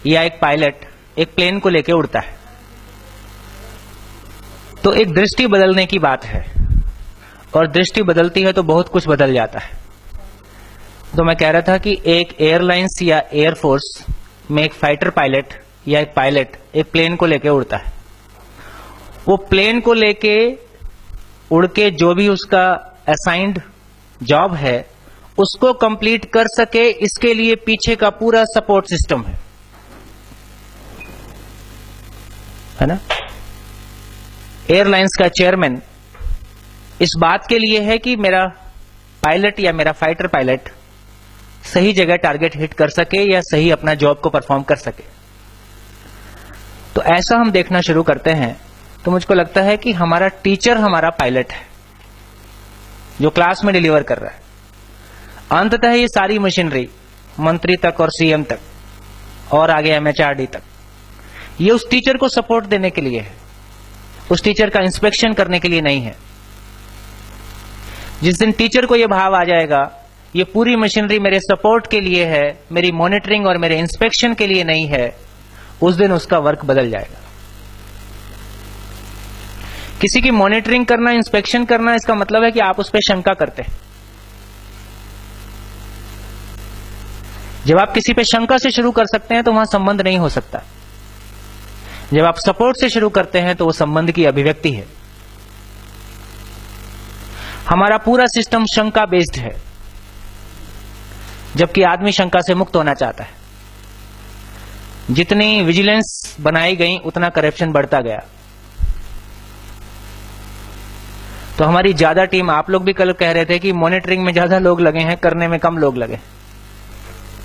या एक पायलट एक प्लेन को लेकर उड़ता है, तो एक दृष्टि बदलने की बात है, और दृष्टि बदलती है तो बहुत कुछ बदल जाता है। तो मैं कह रहा था कि एक एयरलाइंस या एयरफोर्स में एक फाइटर पायलट या एक पायलट एक प्लेन को लेकर उड़ता है। वो प्लेन को लेके उड़ के जो भी उसका असाइंड जॉब है उसको कंप्लीट कर सके, इसके लिए पीछे का पूरा सपोर्ट सिस्टम है ना। एयरलाइंस का चेयरमैन इस बात के लिए है कि मेरा पायलट या मेरा फाइटर पायलट सही जगह टारगेट हिट कर सके या सही अपना जॉब को परफॉर्म कर सके। तो ऐसा हम देखना शुरू करते हैं तो मुझको लगता है कि हमारा टीचर हमारा पायलट है जो क्लास में डिलीवर कर रहा है। अंततः ये सारी मशीनरी मंत्री तक और सीएम तक और आगे एमएचआरडी तक, ये उस टीचर को सपोर्ट देने के लिए है, उस टीचर का इंस्पेक्शन करने के लिए नहीं है। जिस दिन टीचर को यह भाव आ जाएगा ये पूरी मशीनरी मेरे सपोर्ट के लिए है, मेरी मॉनिटरिंग और मेरे इंस्पेक्शन के लिए नहीं है, उस दिन उसका वर्क बदल जाएगा। किसी की मॉनिटरिंग करना, इंस्पेक्शन करना, इसका मतलब है कि आप उस पर शंका करते हैं। जब आप किसी पे शंका से शुरू कर सकते हैं तो वहां संबंध नहीं हो सकता। जब आप सपोर्ट से शुरू करते हैं तो वो संबंध की अभिव्यक्ति है। हमारा पूरा सिस्टम शंका बेस्ड है, जबकि आदमी शंका से मुक्त होना चाहता है। जितनी विजिलेंस बनाई गई उतना करप्शन बढ़ता गया। तो हमारी ज्यादा टीम, आप लोग भी कल कह रहे थे कि मॉनिटरिंग में ज्यादा लोग लगे हैं, करने में कम लोग लगे।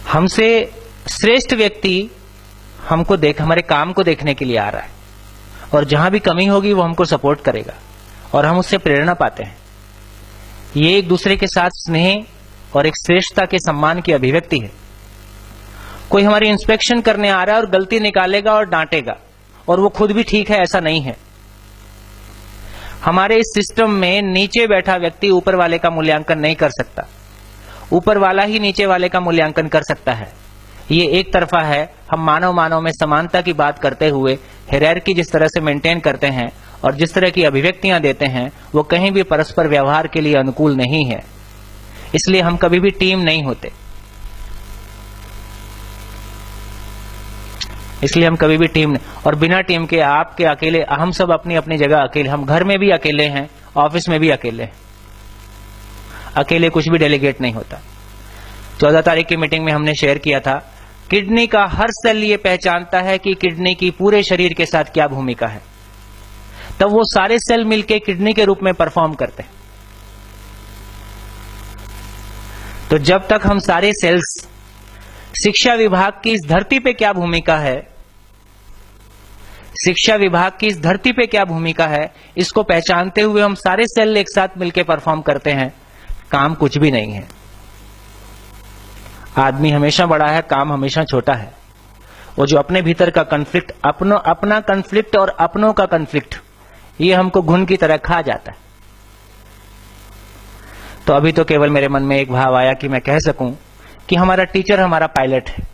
हमसे श्रेष्ठ व्यक्ति हमको हमारे काम को देखने के लिए आ रहा है, और जहां भी कमी होगी वो हमको सपोर्ट करेगा और हम उससे प्रेरणा पाते हैं। ये एक दूसरे के साथ स्नेह और एक श्रेष्ठता के सम्मान की अभिव्यक्ति है। कोई हमारी इंस्पेक्शन करने आ रहा है और गलती निकालेगा और डांटेगा और वो खुद भी ठीक है, ऐसा नहीं है। हमारे इस सिस्टम में नीचे बैठा व्यक्ति ऊपर वाले का मूल्यांकन नहीं कर सकता, ऊपर वाला ही नीचे वाले का मूल्यांकन कर सकता है। ये एक तरफा है। हम मानव में समानता की बात करते हुए हायरार्की जिस तरह से मेंटेन करते हैं और जिस तरह की अभिव्यक्तियां देते हैं वो कहीं भी परस्पर व्यवहार के लिए अनुकूल नहीं है। इसलिए हम कभी भी टीम नहीं होते, इसलिए हम कभी भी टीम नहीं। और बिना टीम के आपके अकेले, हम सब अपनी अपनी जगह अकेले, हम घर में भी अकेले हैं, ऑफिस में भी अकेले हैं। अकेले कुछ भी डेलीगेट नहीं होता। 14 तारीख की मीटिंग में हमने शेयर किया था, किडनी का हर सेल ये पहचानता है कि किडनी की पूरे शरीर के साथ क्या भूमिका है, तब वो सारे सेल मिलकर किडनी के रूप में परफॉर्म करते हैं। तो जब तक हम सारे सेल्स, शिक्षा विभाग की इस धरती पे क्या भूमिका है, शिक्षा विभाग की इस धरती पे क्या भूमिका है, इसको पहचानते हुए हम सारे सेल एक साथ मिलकर परफॉर्म करते हैं, काम कुछ भी नहीं है। आदमी हमेशा बड़ा है, काम हमेशा छोटा है। वो जो अपने भीतर का कन्फ्लिक्ट, अपना कन्फ्लिक्ट और अपनों का कन्फ्लिक्ट, ये हमको घुन की तरह खा जाता है। तो अभी तो केवल मेरे मन में एक भाव आया कि मैं कह सकूं कि हमारा टीचर हमारा पायलट है।